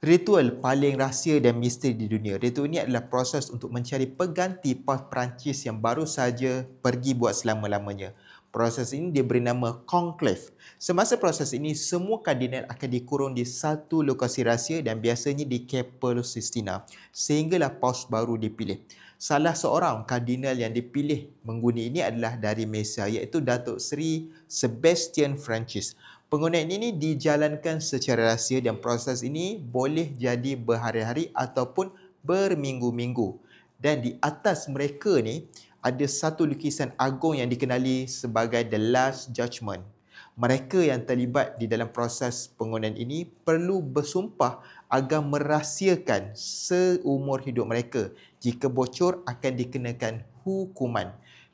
Ritual paling rahsia dan misteri di dunia. Ritual ini adalah proses untuk mencari pengganti Paus Perancis yang baru saja pergi buat selama-lamanya. Proses ini diberi nama conclave. Semasa proses ini, semua kardinal akan dikurung di satu lokasi rahsia dan biasanya di Capella Sistina sehinggalah Paus baru dipilih. Salah seorang kardinal yang dipilih mengundi ini adalah dari Malaysia, iaitu Datuk Seri Sebastian Francis. Pengundian ini dijalankan secara rahsia dan proses ini boleh jadi berhari-hari ataupun berminggu-minggu. Dan di atas mereka ni ada satu lukisan agung yang dikenali sebagai The Last Judgment. Mereka yang terlibat di dalam proses pengundian ini perlu bersumpah agar merahsiakan seumur hidup mereka. Jika bocor akan dikenakan hukuman.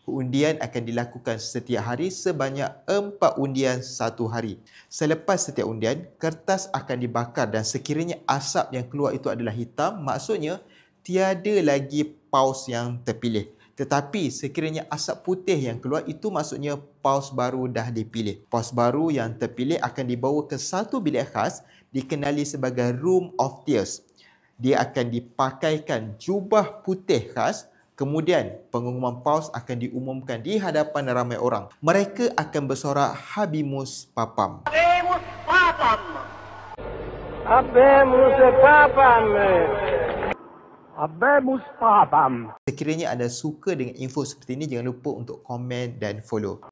Undian akan dilakukan setiap hari sebanyak 4 undian satu hari. Selepas setiap undian, kertas akan dibakar dan sekiranya asap yang keluar itu adalah hitam, maksudnya tiada lagi paus yang terpilih. Tetapi sekiranya asap putih yang keluar, itu maksudnya paus baru dah dipilih. Paus baru yang terpilih akan dibawa ke satu bilik khas dikenali sebagai Room of Tears. Dia akan dipakaikan jubah putih khas. Kemudian, pengumuman paus akan diumumkan di hadapan ramai orang. Mereka akan bersorak Habemus Papam. Habemus Papam. Habemus Papam. Habemus Papam. Sekiranya anda suka dengan info seperti ini, jangan lupa untuk komen dan follow.